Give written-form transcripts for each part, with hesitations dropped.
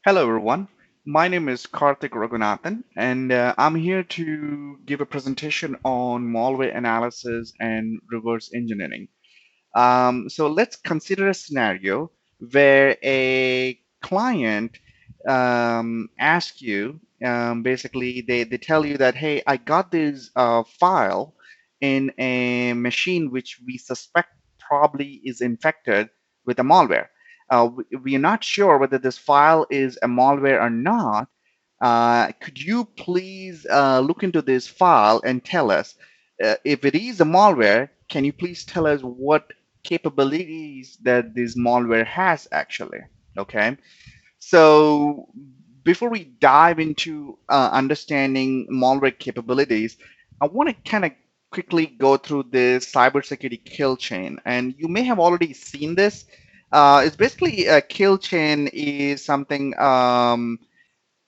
Hello, everyone. My name is Karthik Raghunathan, and I'm here to give a presentation on malware analysis and reverse engineering. So let's consider a scenario where a client asks you, basically, they tell you that, hey, I got this file in a machine which we suspect probably is infected with a malware. We are not sure whether this file is a malware or not. Could you please look into this file and tell us if it is a malware? Can you please tell us what capabilities that this malware has actually? Okay, so before we dive into understanding malware capabilities, I want to kind of quickly go through this cybersecurity kill chain, and you may have already seen this. It's basically a kill chain is something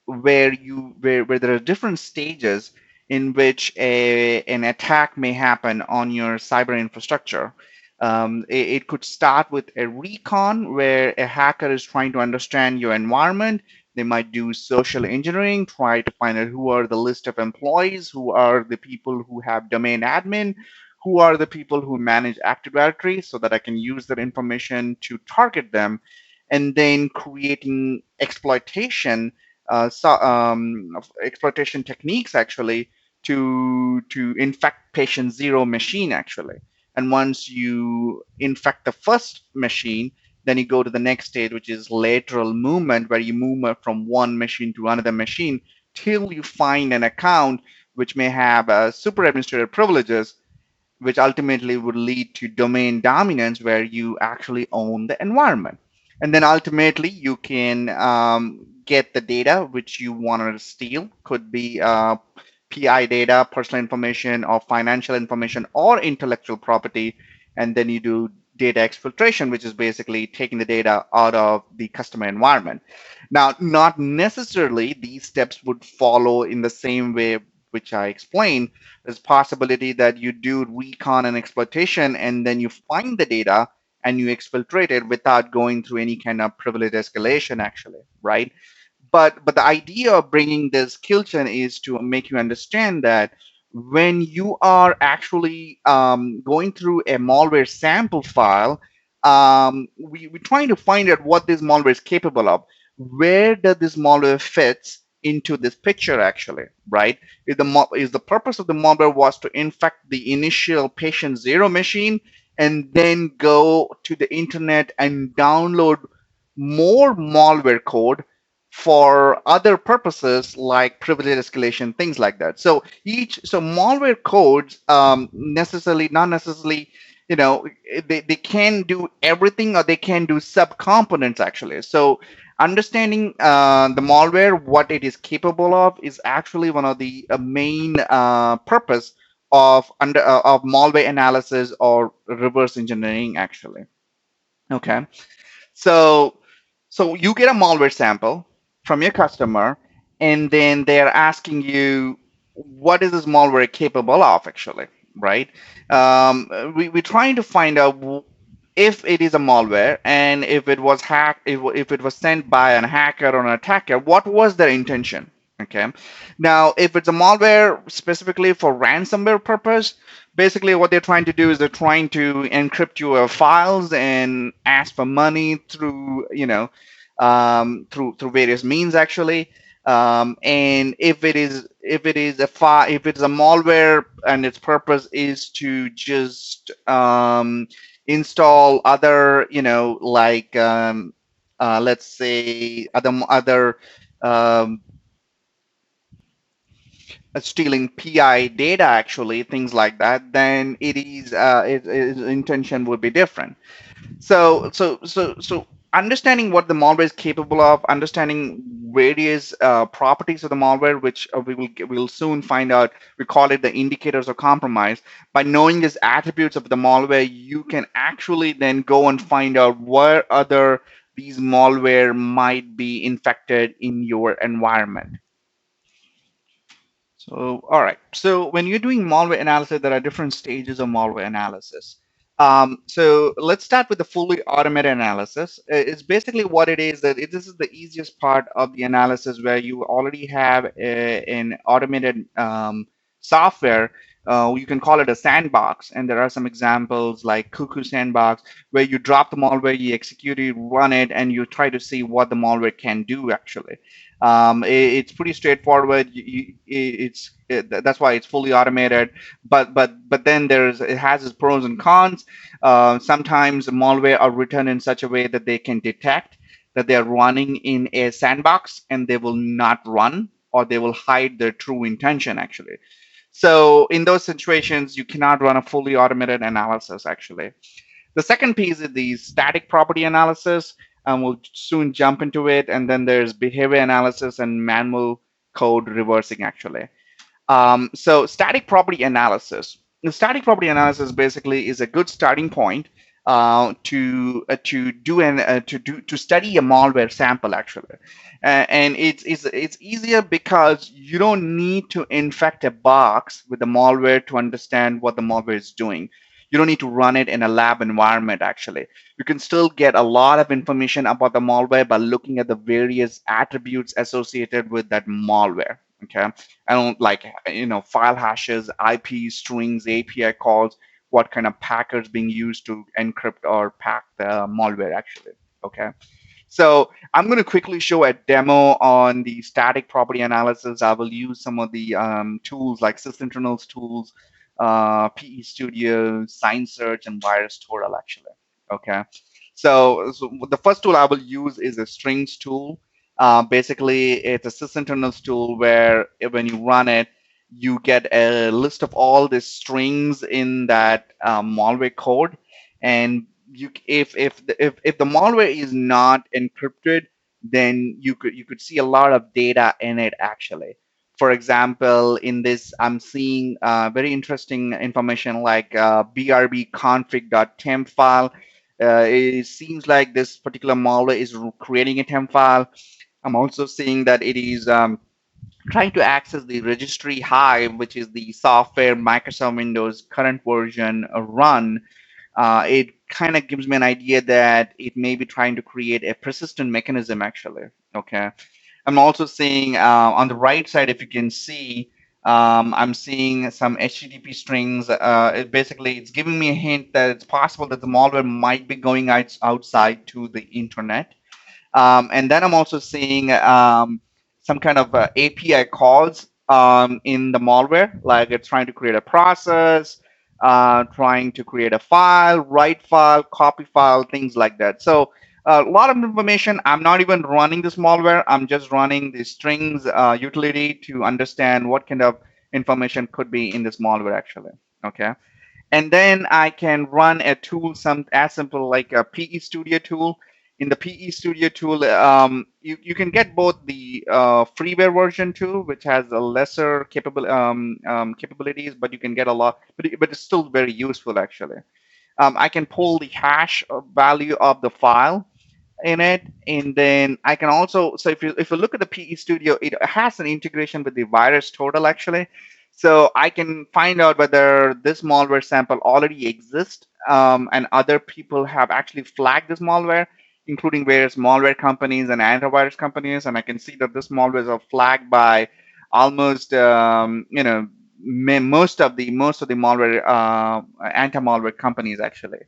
where there are different stages in which an attack may happen on your cyber infrastructure. It could start with a recon where a hacker is trying to understand your environment. They might do social engineering, try to find out who are the list of employees, who are the people who have domain admin, who are the people who manage Active Directory, so that I can use that information to target them, and then creating exploitation techniques actually to infect patient zero machine actually. And once you infect the first machine, then you go to the next stage, which is lateral movement, where you move from one machine to another machine till you find an account which may have super administrator privileges, which ultimately would lead to domain dominance where you actually own the environment. And then ultimately you can get the data which you wanted to steal. Could be PI data, personal information, or financial information, or intellectual property. And then you do data exfiltration, which is basically taking the data out of the customer environment. Now, not necessarily these steps would follow in the same way which I explained. There's possibility that you do recon and exploitation, and then you find the data and you exfiltrate it without going through any kind of privilege escalation, actually, right? But the idea of bringing this kill chain is to make you understand that when you are actually going through a malware sample file, we're trying to find out what this malware is capable of. Where does this malware fits into this picture actually, right? Is the purpose of the malware was to infect the initial patient zero machine and then go to the internet and download more malware code for other purposes like privilege escalation, things like that. So malware codes not necessarily, they can do everything, or they can do subcomponents actually. So understanding the malware, what it is capable of, is actually one of the main purpose of malware analysis or reverse engineering actually. Okay. So, so you get a malware sample from your customer, and then they're asking you, what is this malware capable of, actually, right? We're trying to find out if it is a malware, and if it was hacked, if it was sent by an hacker or an attacker, what was their intention? Okay. Now, if it's a malware specifically for ransomware purpose, basically what they're trying to do is they're trying to encrypt your files and ask for money through, through various means actually. And if it's a malware and its purpose is to just install other, like let's say other um, stealing PI data, actually, things like that, then its intention would be different. So understanding what the malware is capable of, understanding various properties of the malware, which we'll soon find out. We call it the indicators of compromise. By knowing these attributes of the malware, you can actually then go and find out where other these malware might be infected in your environment. So, all right. So when you're doing malware analysis, there are different stages of malware analysis. So let's start with the fully automated analysis. It's basically what it is that this is the easiest part of the analysis where you already have an automated software. You can call it a sandbox, and there are some examples like Cuckoo Sandbox, where you drop the malware, you execute it, run it, and you try to see what the malware can do actually. It's pretty straightforward. That's why it's fully automated. But then it has its pros and cons. Sometimes malware are written in such a way that they can detect that they are running in a sandbox and they will not run, or they will hide their true intention actually. So in those situations, you cannot run a fully automated analysis actually. The second piece is the static property analysis, and we'll soon jump into it. And then there's behavior analysis and manual code reversing actually. So static property analysis. The static property analysis basically is a good starting point to study a malware sample actually, and it's easier because you don't need to infect a box with the malware to understand what the malware is doing. You don't need to run it in a lab environment actually. You can still get a lot of information about the malware by looking at the various attributes associated with that malware. Okay, I don't like file hashes, IP strings, API calls, what kind of packers being used to encrypt or pack the malware actually. Okay, so I'm going to quickly show a demo on the static property analysis. I will use some of the tools like sysinternals tools, PE Studio, Sign Search, and Virus Total actually. Okay, so the first tool I will use is a strings tool. Basically, it's a sysinternals tool where when you run it, you get a list of all the strings in that malware code, and if the malware is not encrypted, then you could see a lot of data in it actually. For example, in this, I'm seeing very interesting information like brbconfig.temp file. It seems like this particular malware is creating a temp file. I'm also seeing that it is trying to access the registry Hive, which is the software Microsoft Windows current version run. It kind of gives me an idea that it may be trying to create a persistent mechanism actually. Okay. I'm also seeing on the right side, if you can see, I'm seeing some HTTP strings. It's giving me a hint that it's possible that the malware might be going outside to the internet. And then I'm also seeing some kind of API calls in the malware, like it's trying to create a process, trying to create a file, write file, copy file, things like that. So a lot of information. I'm not even running this malware. I'm just running the strings utility to understand what kind of information could be in this malware actually. Okay. And then I can run a tool some as simple like a PE Studio tool. In the PE Studio tool, you can get both the freeware version too, which has a lesser capabilities, but you can get a lot, but it's still very useful actually. I can pull the hash value of the file in it, and then I can also, so if you look at the PE Studio, it has an integration with the virus total actually. So I can find out whether this malware sample already exists, and other people have actually flagged this malware, including various malware companies and antivirus companies, and I can see that this malware is flagged by almost most of the malware anti-malware companies actually.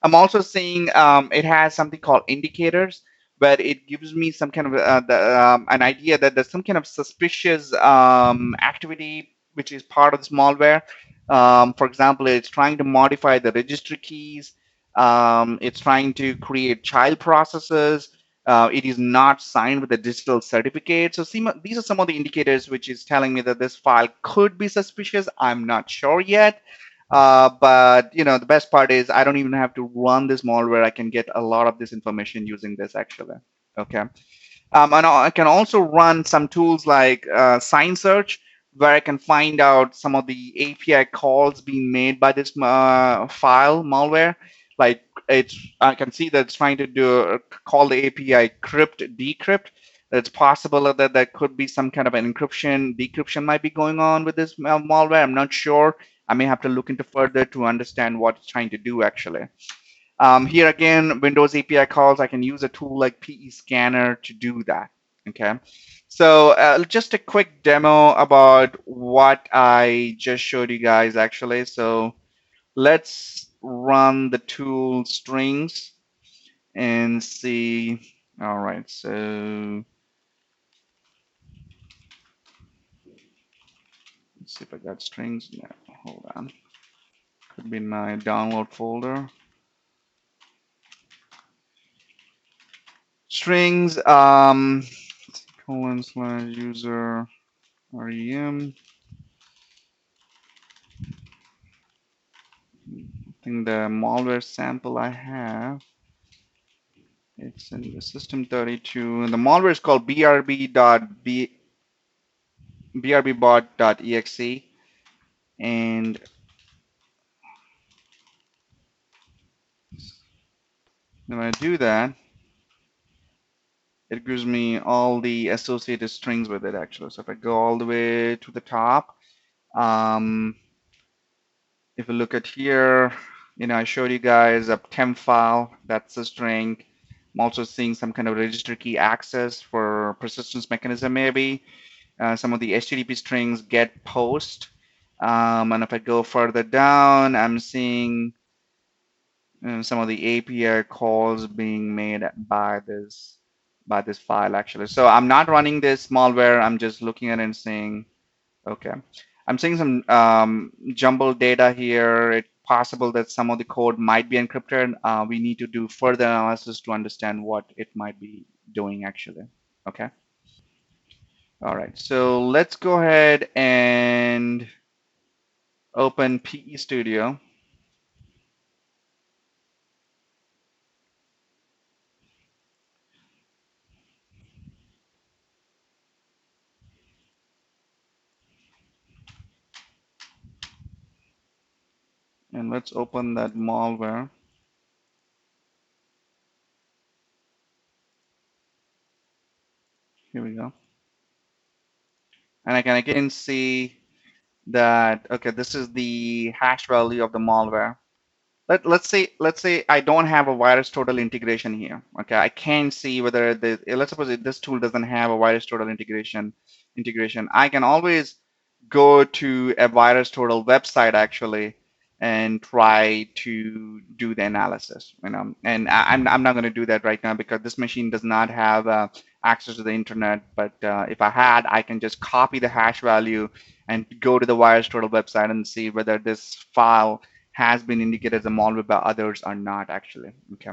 I'm also seeing it has something called indicators, but it gives me some kind of an idea that there's some kind of suspicious activity which is part of this malware. For example, it's trying to modify the registry keys. It's trying to create child processes. It is not signed with a digital certificate. So these are some of the indicators which is telling me that this file could be suspicious. I'm not sure yet. But the best part is I don't even have to run this malware. I can get a lot of this information using this actually. Okay. And I can also run some tools like Sign Search, where I can find out some of the API calls being made by this file malware. Like I can see that it's trying to call the API crypt decrypt. It's possible that there could be some kind of an encryption decryption might be going on with this malware. I'm not sure. I may have to look into further to understand what it's trying to do actually. Here again, Windows API calls, I can use a tool like PE Scanner to do that. Okay. So just a quick demo about what I just showed you guys actually. So let's run the tool strings and see. All right. So let's see if I got strings. No, hold on. Could be in my download folder. Strings, colon/user rem. I think the malware sample I have, it's in the system32. And the malware is called brbot.exe. And when I do that, it gives me all the associated strings with it actually. So if I go all the way to the top, um, if you look at here, I showed you guys a temp file, that's a string. I'm also seeing some kind of register key access for persistence mechanism maybe. Some of the HTTP strings get post. And if I go further down, I'm seeing some of the API calls being made by this file actually. So I'm not running this malware. I'm just looking at it and saying, okay. I'm seeing some jumbled data here. It's possible that some of the code might be encrypted. We need to do further analysis to understand what it might be doing actually. Okay. All right. So let's go ahead and open PE Studio. And let's open that malware. Here we go. And I can again see that, okay, this is the hash value of the malware. Let's say I don't have a virus total integration here. Okay, I can't see whether let's suppose this tool doesn't have a virus total integration. I can always go to a virus total website actually and try to do the analysis. And I'm not going to do that right now because this machine does not have access to the internet. But if I had, I can just copy the hash value and go to the virus total website and see whether this file has been indicated as a malware by others or not actually. Okay.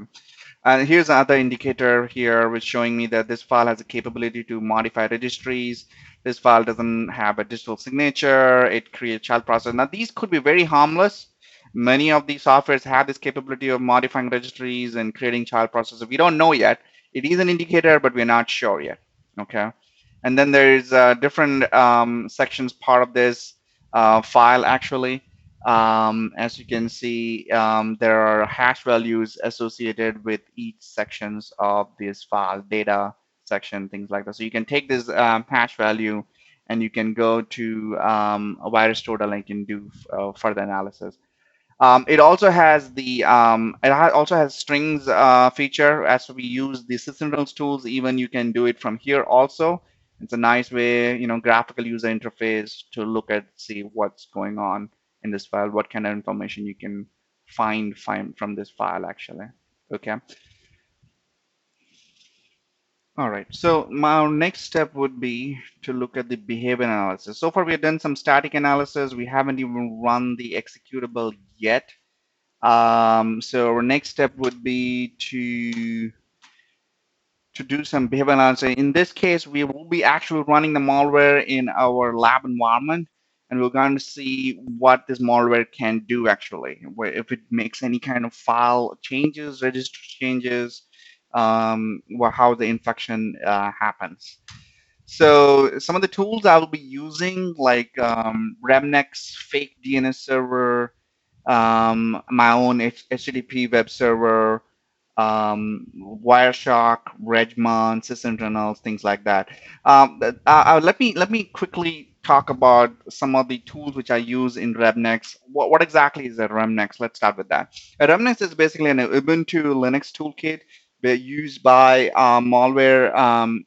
And here's another indicator here which showing me that this file has a capability to modify registries. This file doesn't have a digital signature. It creates child process. Now these could be very harmless. Many of these softwares have this capability of modifying registries and creating child processes. We don't know yet. It is an indicator, but we're not sure yet. Okay. And then there's different sections part of this file actually. As you can see, there are hash values associated with each sections of this file, data section, things like that. So you can take this hash value and you can go to a virus total and you can do further analysis. It also has also has strings feature. As we use the system tools, even you can do it from here also. It's a nice way, graphical user interface to look at, see what's going on in this file, what kind of information you can find from this file actually. Okay. All right. So my next step would be to look at the behavior analysis. So far, we have done some static analysis. We haven't even run the executable yet. So our next step would be to do some behavior analysis. In this case, we will be actually running the malware in our lab environment, and we're going to see what this malware can do actually, if it makes any kind of file changes, register changes, how the infection happens. So some of the tools I will be using, like Remnex fake DNS server, my own HTTP web server, Wireshark, Redmon, sysinternals, things like that. Let me quickly talk about some of the tools which I use in Remnex. What exactly is a Remnex? Let's start with that. A Remnex is basically an Ubuntu Linux toolkit used by malware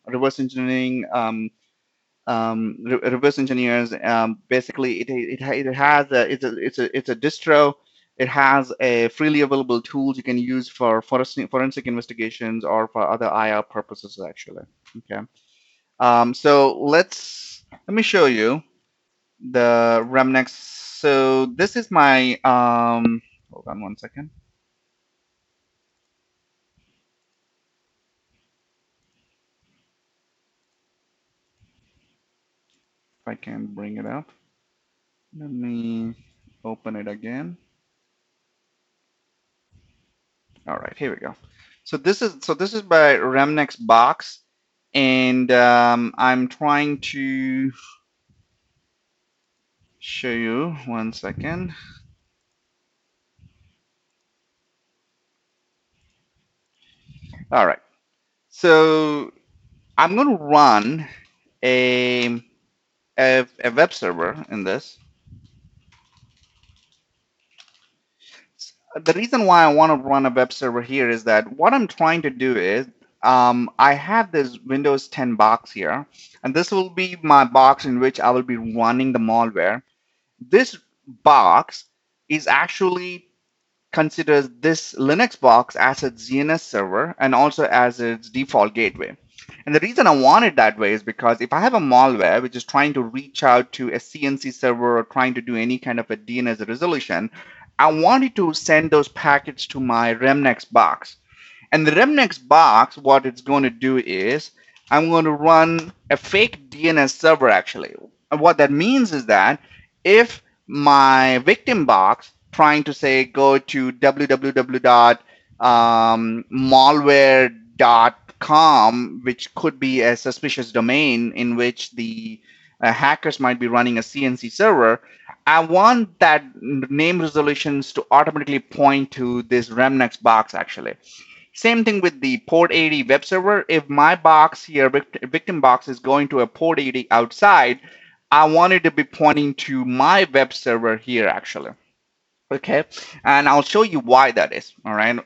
reverse engineering reverse engineers. Basically, it has it's a distro. It has a freely available tools you can use for forensic investigations or for other IR purposes actually. Okay. So let me show you the Remnex. So this is my hold on one second. If I can bring it up, let me open it again. All right, here we go. So this is by Remnex box, and I'm trying to show you one second. All right, so I'm going to run a, a web server in this. The reason why I want to run a web server here is that what I'm trying to do is I have this Windows 10 box here, and this will be my box in which I will be running the malware. This box is actually considers this Linux box as its DNS server and also as its default gateway. And the reason I want it that way is because if I have a malware which is trying to reach out to a CNC server or trying to do any kind of a DNS resolution, I want it to send those packets to my Remnex box. And the Remnex box, what it's going to do is I'm going to run a fake DNS server actually. And what that means is that if my victim box trying to say go to www.malware.com, which could be a suspicious domain in which the hackers might be running a CNC server, I want that name resolutions to automatically point to this Remnex box actually. Same thing with the port 80 web server. If my box here, victim box, is going to a port 80 outside, I want it to be pointing to my web server here actually. Okay, and I'll show you why that is. All right.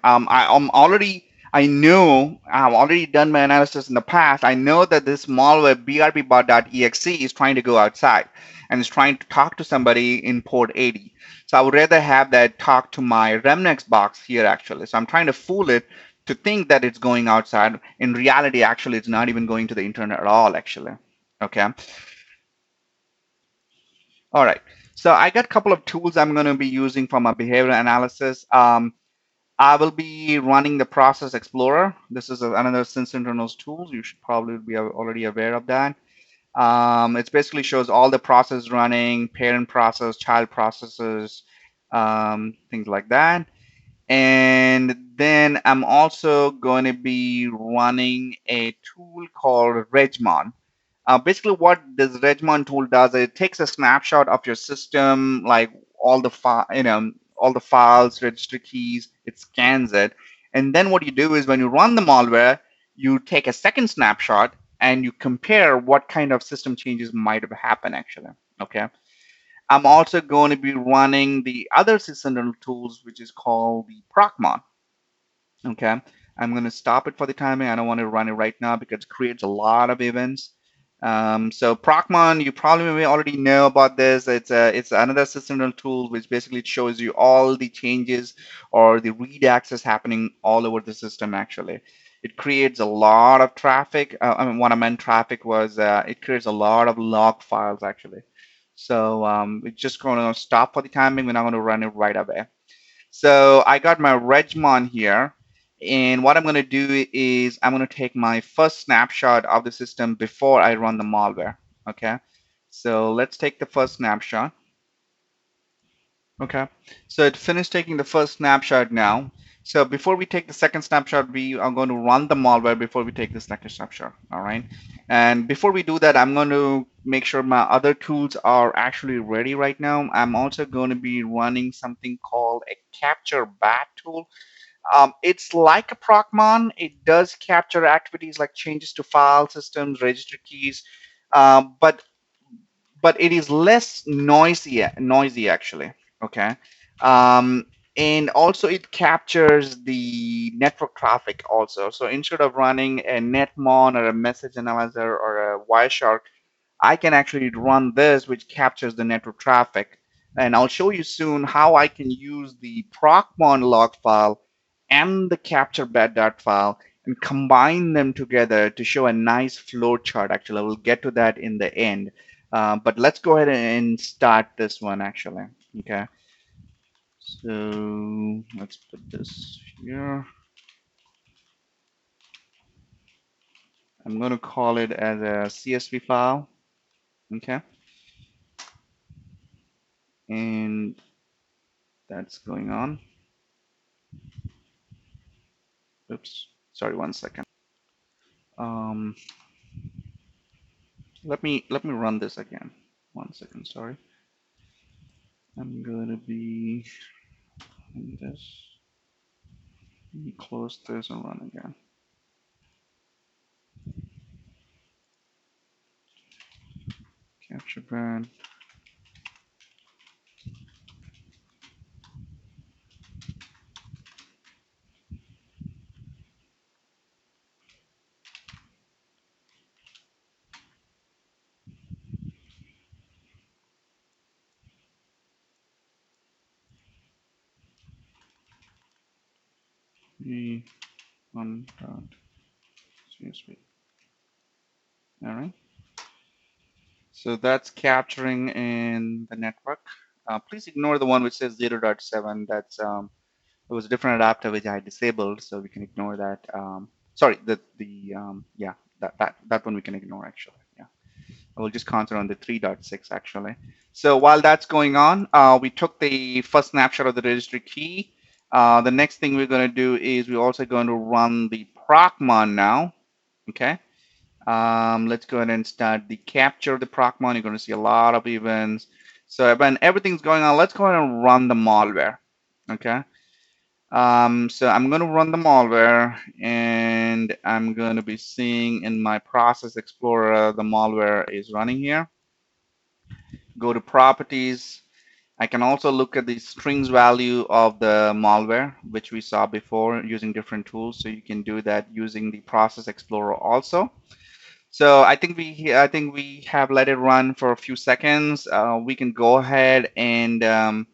I know I've already done my analysis in the past. I know that this malware brbot.exe is trying to go outside and is trying to talk to somebody in port 80. So I would rather have that talk to my Remnex box here actually. So I'm trying to fool it to think that it's going outside. In reality, actually, it's not even going to the internet at all actually. Okay. All right. So I got a couple of tools I'm going to be using for my behavioral analysis. I will be running the Process Explorer. This is another synchronous tool. You should probably be already aware of that. It basically shows all the process running, parent process, child processes, things like that. And then I'm also going to be running a tool called Redmon. Basically, what this Redmon tool does, it takes a snapshot of your system, like all the all the files, registry keys. It scans it, and then what you do is when you run the malware, you take a second snapshot and you compare what kind of system changes might have happened actually. Okay. I'm also going to be running the other system tools, which is called the ProcMon. Okay, I'm going to stop it for the timing. I don't want to run it right now because it creates a lot of events. So ProcMon, you probably may already know about this. It's another system tool which basically shows you all the changes or the read access happening all over the system actually. It creates a lot of traffic. I mean, what I meant traffic was it creates a lot of log files actually. So we're just going to stop for the timing. We're not going to run it right away. So I got my Redmon here. And what I'm going to do is I'm going to take my first snapshot of the system before I run the malware. Okay. So let's take the first snapshot. Okay. So it finished taking the first snapshot now. So before we take the second snapshot, we are going to run the malware before we take the second snapshot. All right. And before we do that, I'm going to make sure my other tools are actually ready right now. I'm also going to be running something called a capture bat tool. It's like a ProcMon. It does capture activities like changes to file systems, registry keys, but but it is less noisy actually. Okay. Um, and also it captures the network traffic also. So instead of running a Netmon or a message analyzer or a Wireshark, I can actually run this, which captures the network traffic. And I'll show you soon how I can use the ProcMon log file and the capture bed file and combine them together to show a nice flow chart. Actually, I will get to that in the end. But let's go ahead and start this one actually. Okay. So let's put this here. I'm going to call it as a CSV file. Okay. And that's going on. Oops. Sorry, 1 second. Um, let me run this again. 1 second. Sorry. I'm going to be in this. Let me close this and run again. Capture band. One dot CSV. All right. So that's capturing in the network. Please ignore the one which says 0.7. That's it was a different adapter which I disabled, so we can ignore that. Sorry, yeah, that one we can ignore actually. Yeah, I will just concentrate on the 3.6 actually. So while that's going on, we took the first snapshot of the registry key. The next thing we're going to do is we're also going to run the ProcMon now. Okay. Let's go ahead and start the capture of the ProcMon. You're going to see a lot of events. So when everything's going on, let's go ahead and run the malware. Okay. So I'm going to run the malware, and I'm going to be seeing in my Process Explorer the malware is running here. Go to properties. I can also look at the strings value of the malware, which we saw before using different tools. So you can do that using the Process Explorer also. So I think we have let it run for a few seconds. We can go ahead and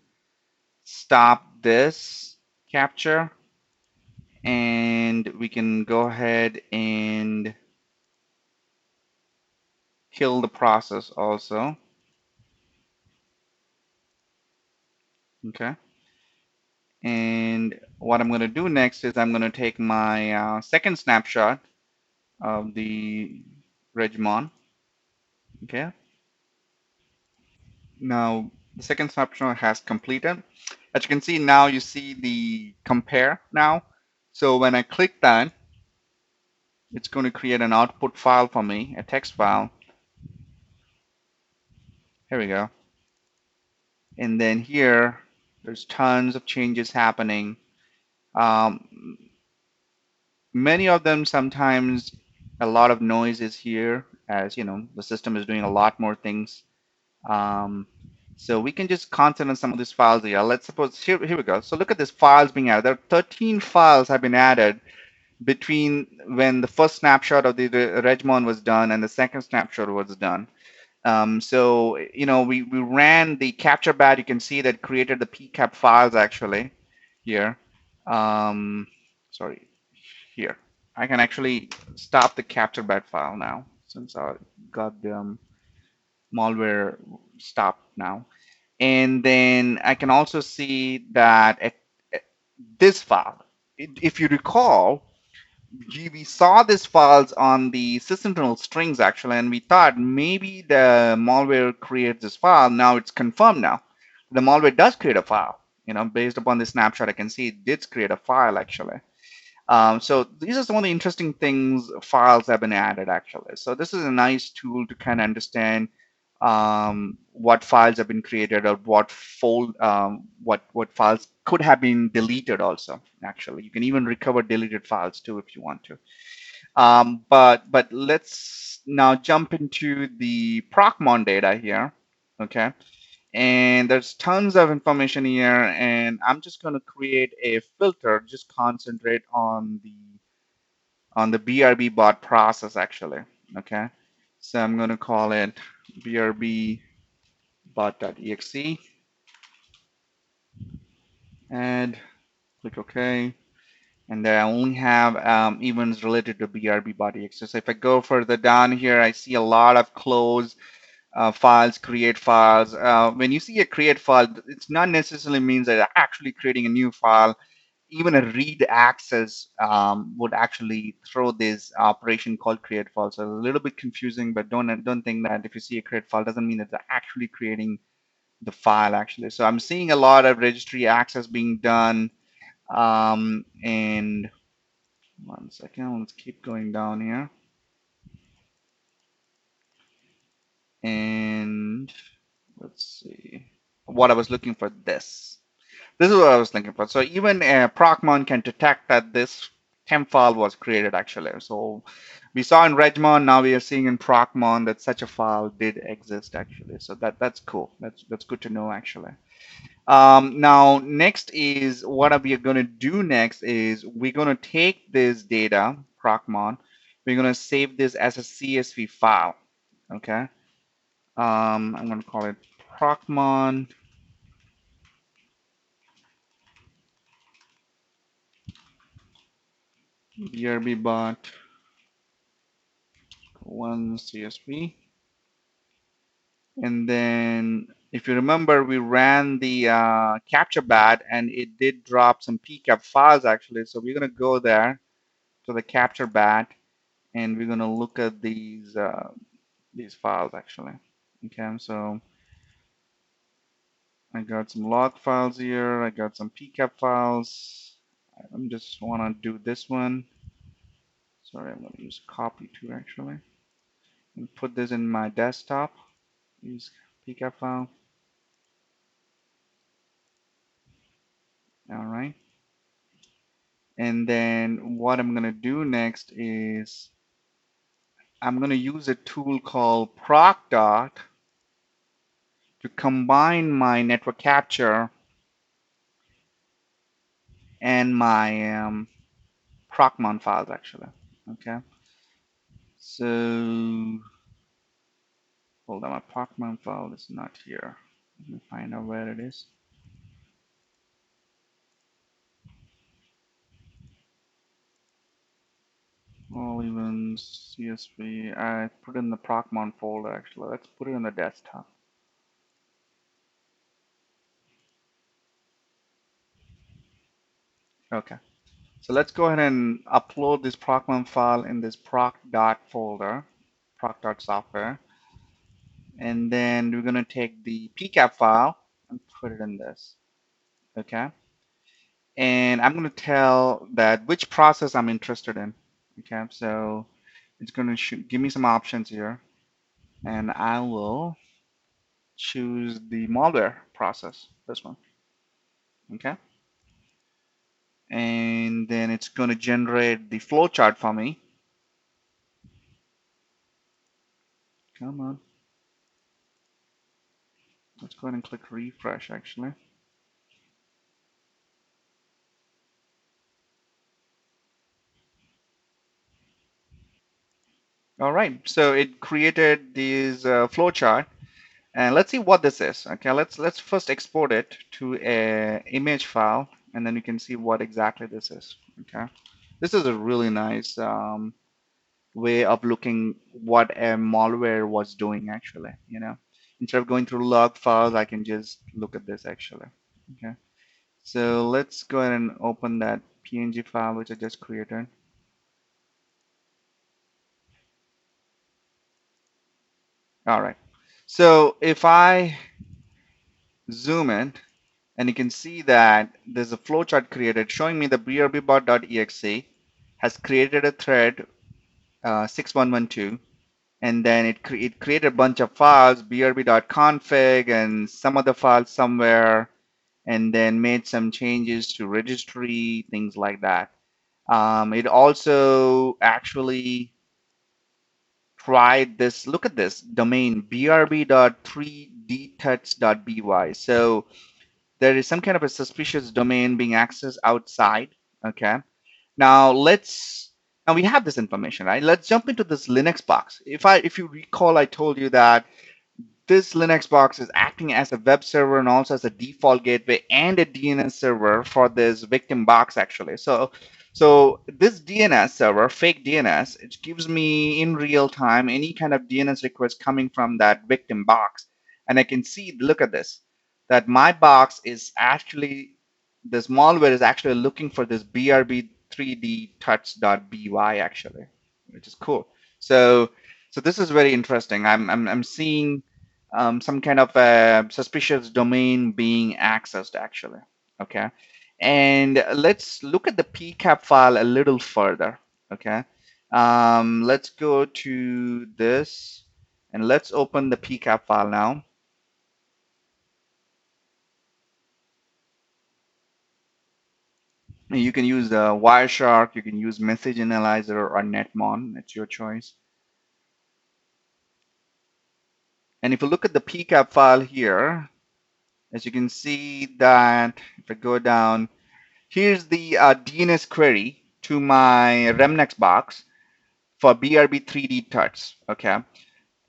stop this capture, and we can go ahead and kill the process also. Okay. And what I'm going to do next is I'm going to take my second snapshot of the Redmon. Okay. Now the second snapshot has completed. As you can see now, you see the compare now. So when I click that, it's going to create an output file for me, a text file. Here we go. And then here, there's tons of changes happening. Um, many of them sometimes a lot of noise is here, as you know the system is doing a lot more things. So we can just concentrate on some of these files here. Let's suppose here we go. So look at these files being added. There are 13 files have been added between when the first snapshot of the Redmon was done and the second snapshot was done. So you know we ran the capture bat. You can see that created the PCAP files actually here. Sorry, here. I can actually stop the capture bat file now since I got the malware stopped now. And then I can also see that at this file, if you recall, we saw these files on the system internal strings actually, and we thought maybe the malware creates this file. Now it's confirmed now. The malware does create a file. You know, based upon the snapshot, I can see it did create a file actually. So these are some of the interesting things, files have been added actually. So this is a nice tool to kind of understand what files have been created or what files could have been deleted also. Actually, you can even recover deleted files too if you want to. But let's now jump into the ProcMon data here. Okay. And there's tons of information here, and I'm just going to create a filter, just concentrate on the BRB bot process actually. Okay. So I'm going to call it BRB bot.exe, and click OK. And then I only have events related to BRB bot.exe. So if I go further down here, I see a lot of close files, create files. When you see a create file, it's not necessarily means that you're actually creating a new file. Even a read access would actually throw this operation called create file. So it's a little bit confusing, but don't think that if you see a create file doesn't mean that they're actually creating the file actually. So I'm seeing a lot of registry access being done. And one second, let's keep going down here. And let's see what I was looking for this. This is what I was looking for. So even ProcMon can detect that this temp file was created actually. So we saw in Redmon, now we are seeing in ProcMon that such a file did exist actually. So that's cool. That's good to know actually. Now next is what we are going to do next is we're going to take this data ProcMon. We're going to save this as a CSV file. Okay. I'm going to call it ProcMon BRB bot one CSV. And then if you remember, we ran the capture bat and it did drop some PCAP files actually. So we're going to go there to the capture bat and we're going to look at these files actually. Okay, so I got some log files here. I got some PCAP files. I'm just want to do this one. Sorry, I'm going to use copy too actually. And put this in my desktop. Use PCAP file. All right. And then what I'm going to do next is I'm going to use a tool called ProcDot to combine my network capture and my ProcMon files actually. Okay. So hold on, my ProcMon file is not here. Let me find out where it is. All events, CSV. I put it in the ProcMon folder actually. Let's put it in the desktop. Okay. So let's go ahead and upload this ProcMon file in this proc.dot folder, proc.software. And then we're going to take the PCAP file and put it in this. Okay. And I'm going to tell that which process I'm interested in. Okay. So it's going to give me some options here. And I will choose the malware process, this one. Okay. And then it's going to generate the flowchart for me. Come on. Let's go ahead and click refresh actually. All right, so it created this flowchart, and let's see what this is. Okay, let's first export it to a image file, and then you can see what exactly this is. Okay, this is a really nice way of looking what a malware was doing actually. You know, instead of going through log files, I can just look at this actually. Okay, so let's go ahead and open that PNG file which I just created. All right, so if I zoom in, and you can see that there's a flowchart created showing me the brbot.exe has created a thread 6112, and then it created a bunch of files, brb.config and some other files somewhere, and then made some changes to registry, things like that. It also actually tried this. Look at this domain brb.3dtuts.by. So there is some kind of a suspicious domain being accessed outside. Okay. Now we have this information, right? Let's jump into this Linux box. If you recall, I told you that this Linux box is acting as a web server and also as a default gateway and a DNS server for this victim box actually. So this DNS server, fake DNS, it gives me in real time any kind of DNS request coming from that victim box. And I can see, look at this, that my box is actually, this malware is actually looking for this brb3dtuts.by actually, which is cool. So this is very interesting. I'm seeing some kind of a suspicious domain being accessed actually. Okay, and let's look at the PCAP file a little further. Okay, let's go to this and let's open the PCAP file now. You can use Wireshark, you can use Message Analyzer or Redmon. It's your choice. And if you look at the PCAP file here, as you can see that if I go down, here's the DNS query to my Remnex box for BRB3D tuts.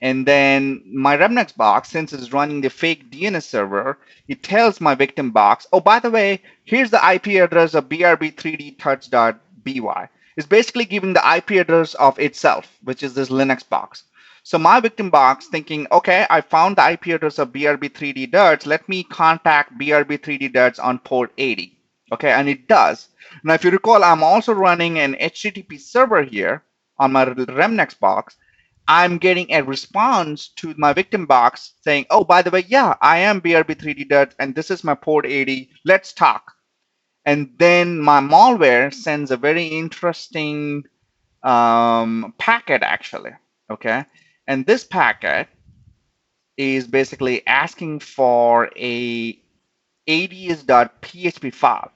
And then my Remnex box, since it's running the fake DNS server, it tells my victim box, oh, by the way, here's the IP address of brb3dtuts.by. It's basically giving the IP address of itself, which is this Linux box. So my victim box thinking, okay, I found the IP address of brb3d-tuts. Let me contact brb3d-tuts on port 80. Okay, and it does. Now, if you recall, I'm also running an HTTP server here on my Remnex box. I'm getting a response to my victim box saying, oh, by the way, yeah, I am brb3d-tuts and this is my port 80. Let's talk. And then my malware sends a very interesting packet actually. Okay. And this packet is basically asking for a ads.php file.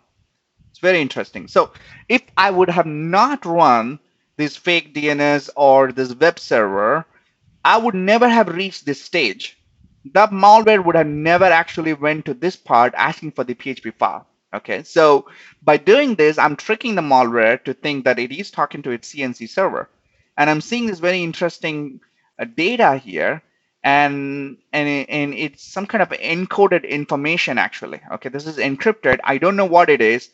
It's very interesting. So if I would have not run this fake DNS or this web server, I would never have reached this stage. The malware would have never actually went to this part asking for the PHP file. Okay, so by doing this, I'm tricking the malware to think that it is talking to its CNC server. And I'm seeing this very interesting data here, and it's some kind of encoded information actually. Okay, this is encrypted. I don't know what it is,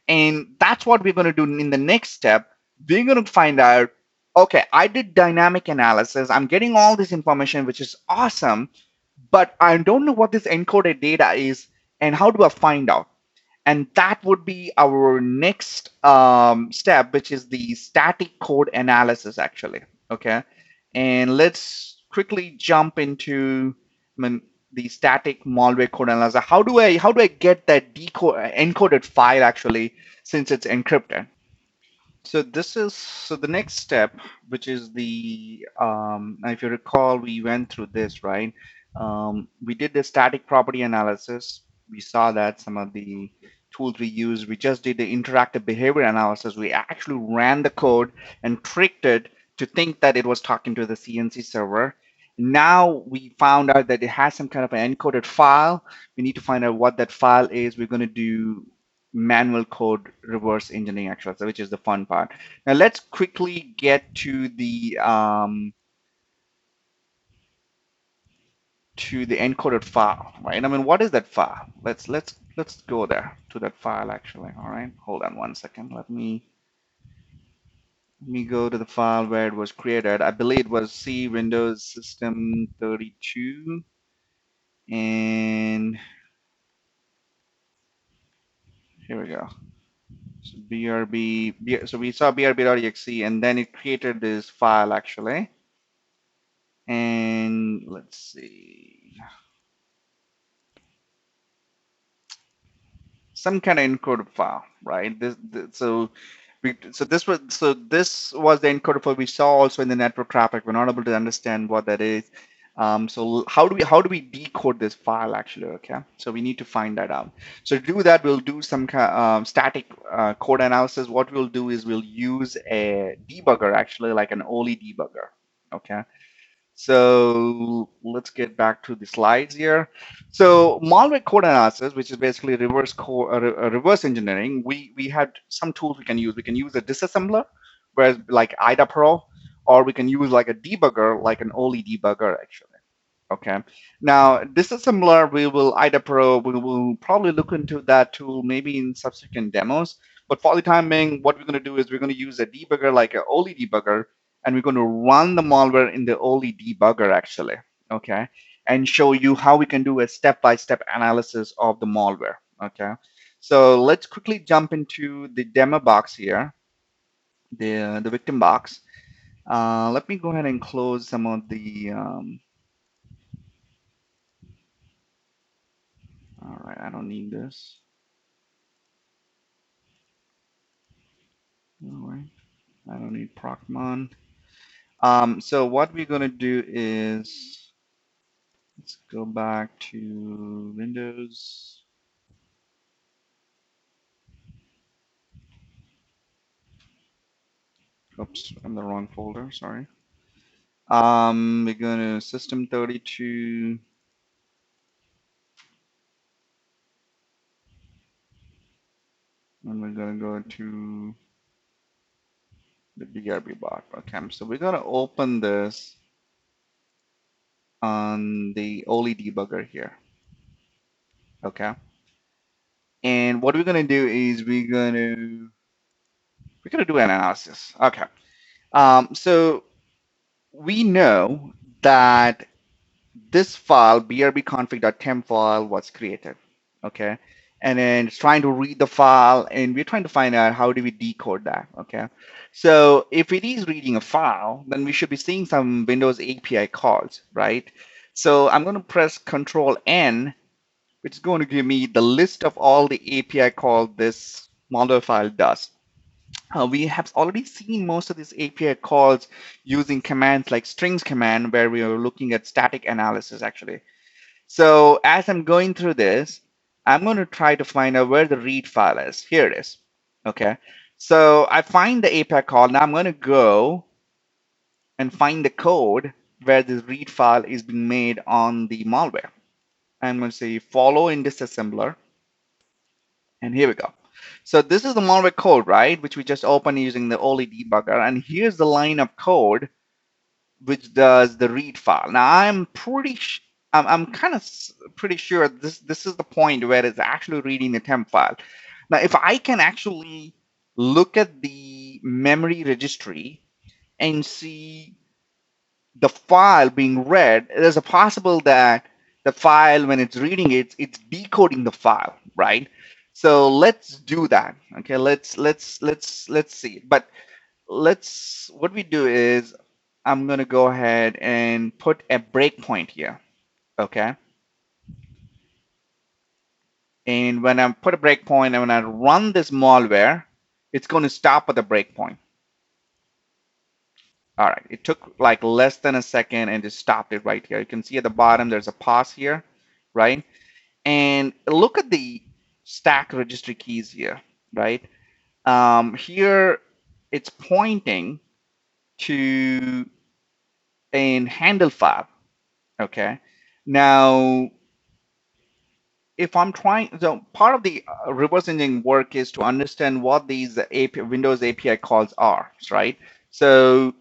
and that's what we're going to do in the next step. We're going to find out, okay, I did dynamic analysis. I'm getting all this information, which is awesome, but I don't know what this encoded data is and how do I find out? And that would be our next step, which is the static code analysis actually. Okay, and let's quickly jump into the static malware code analysis. How do I get that encoded file actually, since it's encrypted? So the next step, which is the if you recall, we went through this, right? We did the static property analysis. We saw that some of the tools we used. We just did the interactive behavior analysis. We actually ran the code and tricked it to think that it was talking to the CNC server. Now we found out that it has some kind of an encoded file. We need to find out what that file is. We're going to do manual code reverse engineering actually, which is the fun part. Now let's quickly get to the encoded file, right? I mean, what is that file? Let's go there to that file actually. All right, hold on one second. Let me go to the file where it was created. I believe it was C Windows System 32, and here we go. So so we saw brb.exe, and then it created this file actually. And let's see, some kind of encoded file, right? This was the encoded file we saw also in the network traffic. We're not able to understand what that is. So how do we decode this file actually? Okay, so we need to find that out. So to do that, we'll do some static code analysis. What we'll do is we'll use a debugger actually, like an OLE debugger. Okay. So let's get back to the slides here. So malware code analysis, which is basically reverse engineering, we had some tools we can use. We can use a disassembler, whereas like IDA Pro, or we can use like a debugger, like an OLE debugger actually. Okay. Now, this is similar. We will IDA Pro. We will probably look into that tool maybe in subsequent demos. But for the time being, what we're going to do is we're going to use a debugger like a OLE debugger, and we're going to run the malware in the OLE debugger actually. Okay, and show you how we can do a step-by-step analysis of the malware. Okay. So let's quickly jump into the demo box here, the victim box. Let me go ahead and close some of the all right, I don't need this. All right, I don't need ProcMon. So what we're gonna do is let's go back to Windows. Oops, I'm the wrong folder. Sorry. We're gonna System 32, and we're gonna go to the BRB bot. Okay, so we're gonna open this on the OLE debugger here. Okay, and what we're gonna do is we're gonna do an analysis. Okay. So we know that this file brbconfig.temp file was created, okay, and then it's trying to read the file, and we're trying to find out how do we decode that. Okay, so if it is reading a file, then we should be seeing some Windows API calls, right? So I'm going to press Control N, which is going to give me the list of all the API calls this malware file does. We have already seen most of these API calls using commands like strings command, where we are looking at static analysis actually. So as I'm going through this, I'm going to try to find out where the read file is. Here it is. Okay. So I find the API call. Now I'm going to go and find the code where this read file is being made on the malware. I'm going to say follow in disassembler. And here we go. So this is the malware code, right? Which we just opened using the OLE debugger. And here's the line of code which does the read file. Now I'm kind of pretty sure this is the point where it's actually reading the temp file. Now, if I can actually look at the memory registry and see the file being read, there's a possible that the file, when it's reading it, it's decoding the file, right? So let's do that. Okay, let's see. But what we do is I'm going to go ahead and put a breakpoint here. Okay. And when I put a breakpoint and when I run this malware, it's going to stop at the breakpoint. All right. It took like less than a second and it stopped it right here. You can see at the bottom, there's a pause here, right? And look at the stack registry keys here, right? Here it's pointing to a handle file. Okay. Now, if I'm trying, so part of the reverse engineering work is to understand what these Windows API calls are, right? So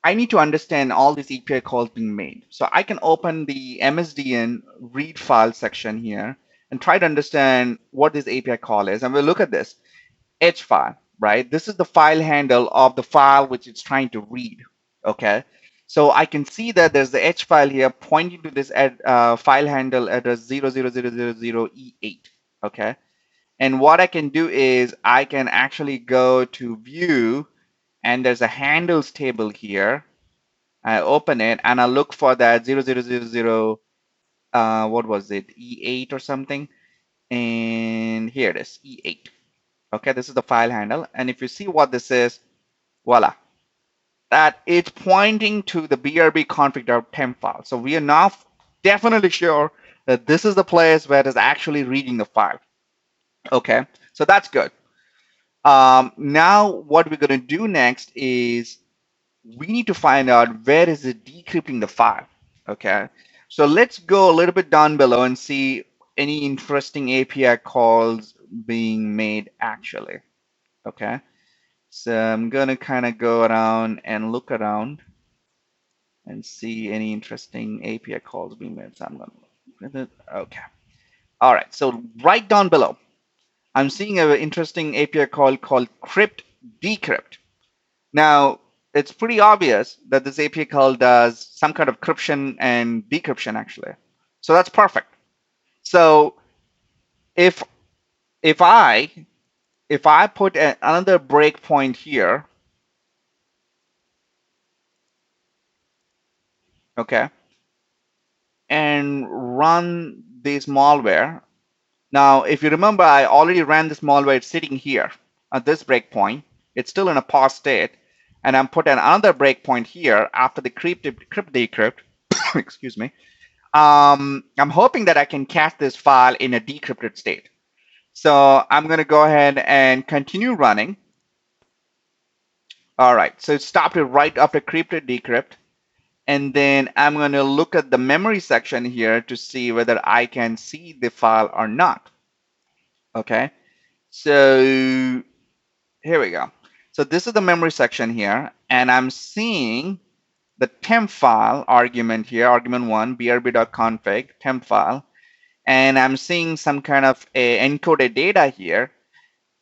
I need to understand all these API calls being made. So I can open the MSDN read file section here and try to understand what this API call is. And we'll look at this H file, right? This is the file handle of the file which it's trying to read, okay? So I can see that there's the H file here pointing to this file handle address 00000E8, okay? And what I can do is I can actually go to view, and there's a handles table here. I open it and I look for that 0000, what was it, E8 or something? And here it is, E8. Okay, this is the file handle. And if you see what this is, voila, that it's pointing to the brb config.temp file. So we are now definitely sure that this is the place where it is actually reading the file. Okay, so that's good. Now what we're going to do next is we need to find out where is it decrypting the file. Okay, so let's go a little bit down below and see any interesting API calls being made actually. Okay, so I'm gonna kind of go around and look around and see any interesting API calls being made. So I'm gonna look at it. Okay, all right. So right down below, I'm seeing an interesting API call called crypt decrypt. Now, it's pretty obvious that this API call does some kind of encryption and decryption actually. So that's perfect. So if if I if I put another breakpoint here, okay, and run this malware. Now, if you remember, I already ran this malware. It's sitting here at this breakpoint. It's still in a pause state, and I'm putting another breakpoint here after the crypt decrypt. Excuse me. I'm hoping that I can catch this file in a decrypted state. So I'm going to go ahead and continue running. All right, so it stopped it right after crypted decrypt. And then I'm going to look at the memory section here to see whether I can see the file or not. Okay, so here we go. So this is the memory section here, and I'm seeing the temp file argument here, argument one, brb.config temp file. And I'm seeing some kind of a encoded data here.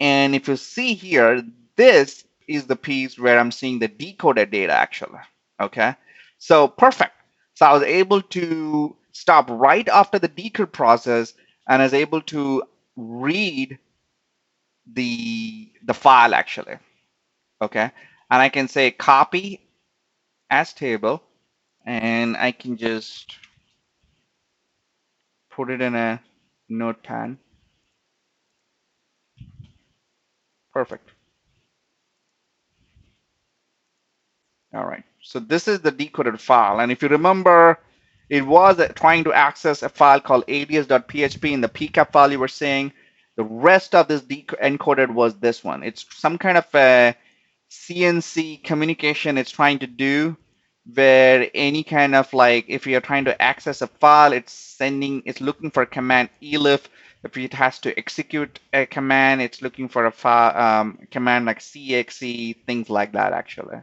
And if you see here, this is the piece where I'm seeing the decoded data actually. Okay, so perfect. So I was able to stop right after the decode process and I was able to read the file actually. Okay, and I can say copy as table, and I can just put it in a notepad. Perfect. All right, so this is the decoded file. And if you remember, it was trying to access a file called alias.php in the PCAP file you were saying. The rest of this encoded was this one. It's some kind of a CNC communication it's trying to do where any kind of like if you're trying to access a file, it's looking for a command elif. If it has to execute a command, it's looking for a file command like cxe, things like that actually.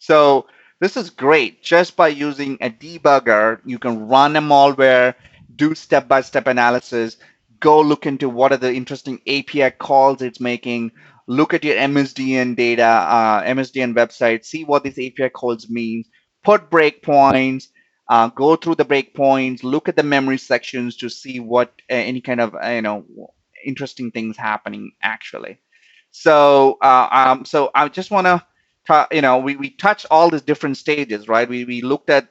So this is great. Just by using a debugger, you can run a malware, do step-by-step analysis, go look into what are the interesting API calls it's making, look at your MSDN data, MSDN website, see what these API calls mean, put breakpoints, go through the breakpoints, look at the memory sections to see what any kind of interesting things happening actually. So I just want to we touched all these different stages, right? We looked at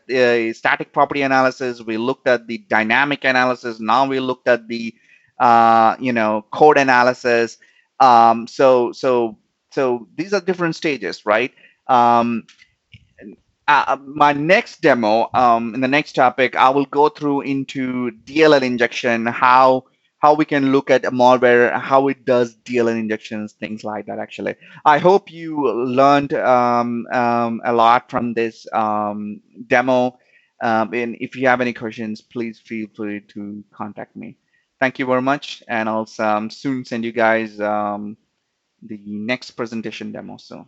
static property analysis, we looked at the dynamic analysis, now we looked at the code analysis. So these are different stages, right? Um, my next demo, in the next topic, I will go through into DLL injection, how we can look at a malware, how it does DLL injections, things like that. Actually, I hope you learned a lot from this demo. And if you have any questions, please feel free to contact me. Thank you very much, and I'll soon send you guys the next presentation demo. So.